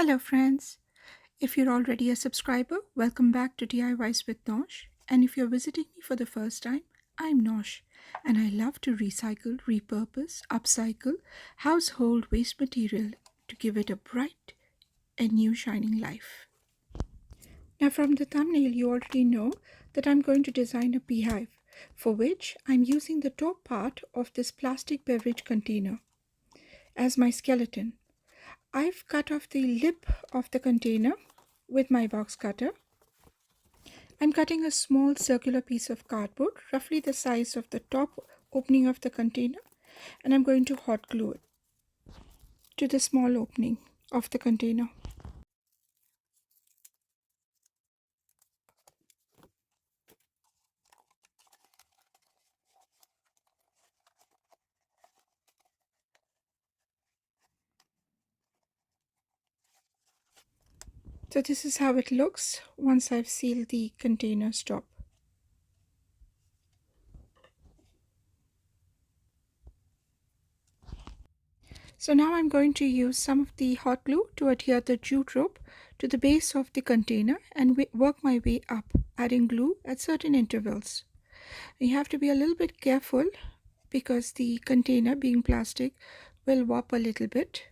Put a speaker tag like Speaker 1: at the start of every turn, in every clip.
Speaker 1: Hello, friends. If you're already a subscriber, welcome back to DIYs with Nosh. And if you're visiting me for the first time, I'm Nosh, and I love to recycle, repurpose, upcycle household waste material to give it a bright and new shining life. Now, from the thumbnail, you already know that I'm going to design a beehive, for which I'm using the top part of this plastic beverage container as my skeleton. I've cut off the lip of the container with my box cutter. I'm cutting a small circular piece of cardboard, roughly the size of the top opening of the container, and I'm going to hot glue it to the small opening of the container. So this is how it looks once I've sealed the container's top. So now I'm going to use some of the hot glue to adhere the jute rope to the base of the container and work my way up, adding glue at certain intervals. You have to be a little bit careful because the container, being plastic, will warp a little bit.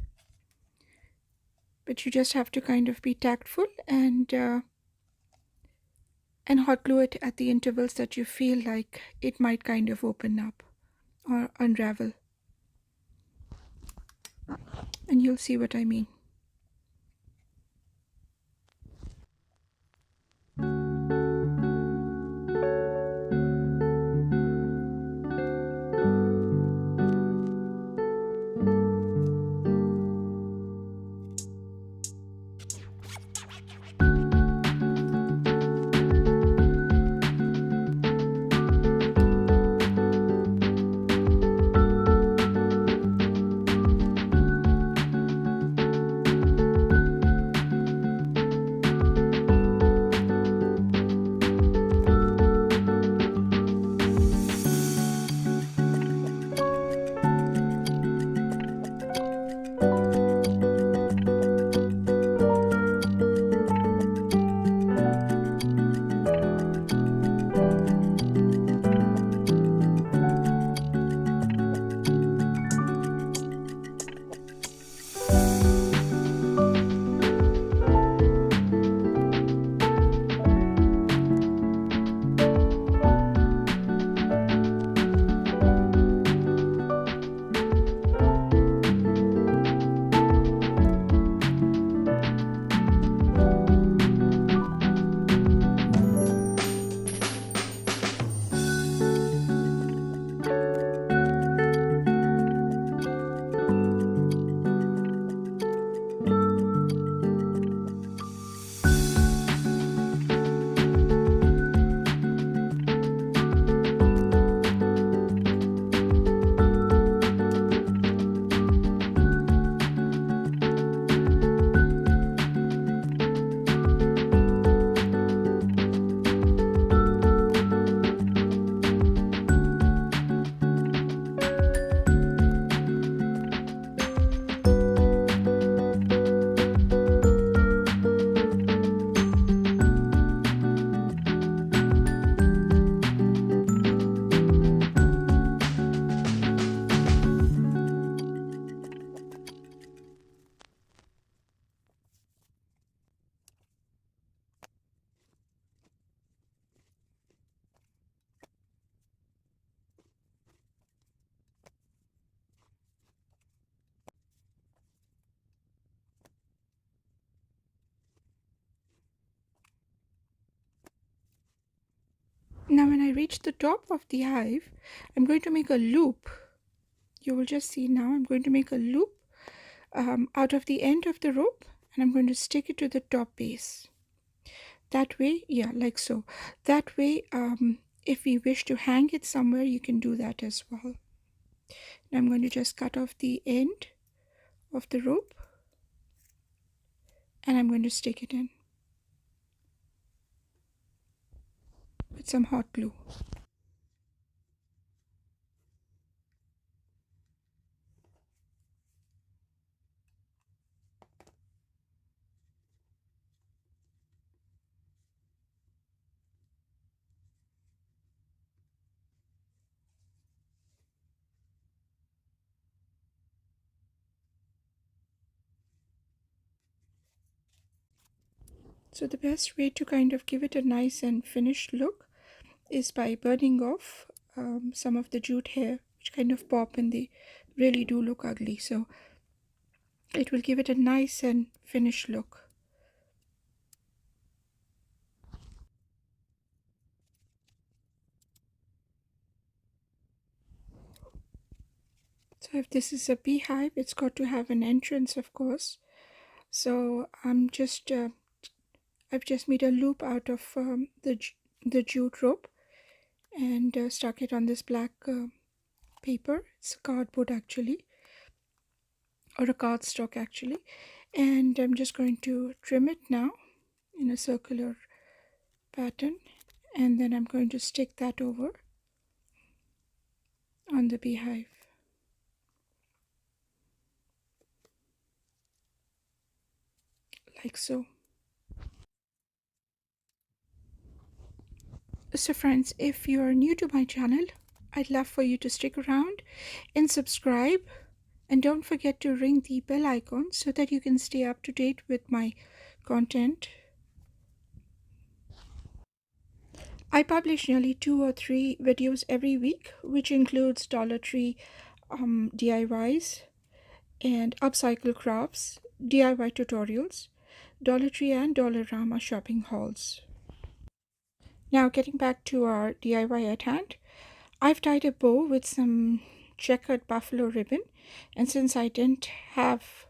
Speaker 1: But you just have to kind of be tactful and hot glue it at the intervals that you feel like it might kind of open up or unravel. And you'll see what I mean. Now when I reach the top of the hive, I'm going to make a loop. You will just see now I'm going to make a loop out of the end of the rope, and I'm going to stick it to the top base. That way, yeah, like so. That way, if we wish to hang it somewhere, you can do that as well. Now I'm going to just cut off the end of the rope and I'm going to stick it in with some hot glue. So the best way to kind of give it a nice and finished look is by burning off some of the jute hair, which kind of pop and they really do look ugly. So it will give it a nice and finished look. So if this is a beehive, it's got to have an entrance, of course. So I've just made a loop out of the jute rope and stuck it on this black paper. It's cardboard actually, or a cardstock actually. And I'm just going to trim it now in a circular pattern, and then I'm going to stick that over on the beehive like so. So friends, if you are new to my channel, I'd love for you to stick around and subscribe, and don't forget to ring the bell icon so that you can stay up to date with my content. I publish nearly 2 or 3 videos every week, which includes Dollar Tree DIYs and upcycle crafts, DIY tutorials, Dollar Tree and Dollarama shopping hauls. Now, getting back to our DIY at hand, I've tied a bow with some checkered buffalo ribbon, and since I didn't have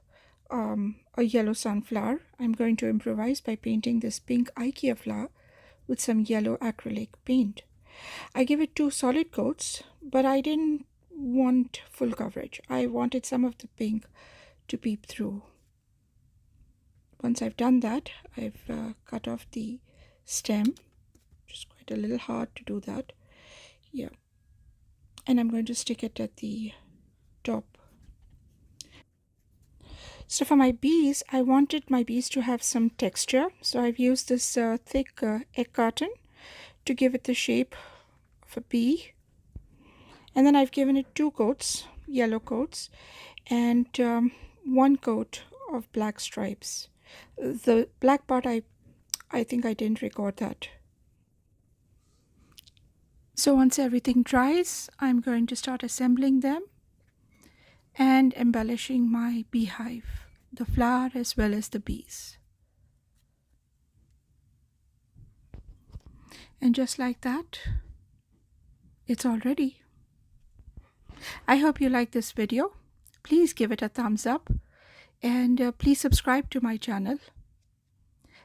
Speaker 1: a yellow sunflower, I'm going to improvise by painting this pink IKEA flower with some yellow acrylic paint. I give it 2 solid coats, but I didn't want full coverage. I wanted some of the pink to peep through. Once I've done that, I've cut off the stem, which is quite a little hard to do that. Yeah. And I'm going to stick it at the top. So for my bees, I wanted my bees to have some texture. So I've used this thick egg carton to give it the shape of a bee. And then I've given it 2 coats, yellow coats, and 1 coat of black stripes. The black part, I think I didn't record that. So once everything dries, I'm going to start assembling them and embellishing my beehive, the flower as well as the bees. And just like that, it's all ready. I hope you like this video. Please give it a thumbs up and please subscribe to my channel.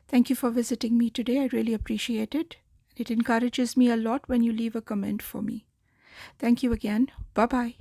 Speaker 1: Thank you for visiting me today. I really appreciate it. It encourages me a lot when you leave a comment for me. Thank you again. Bye-bye.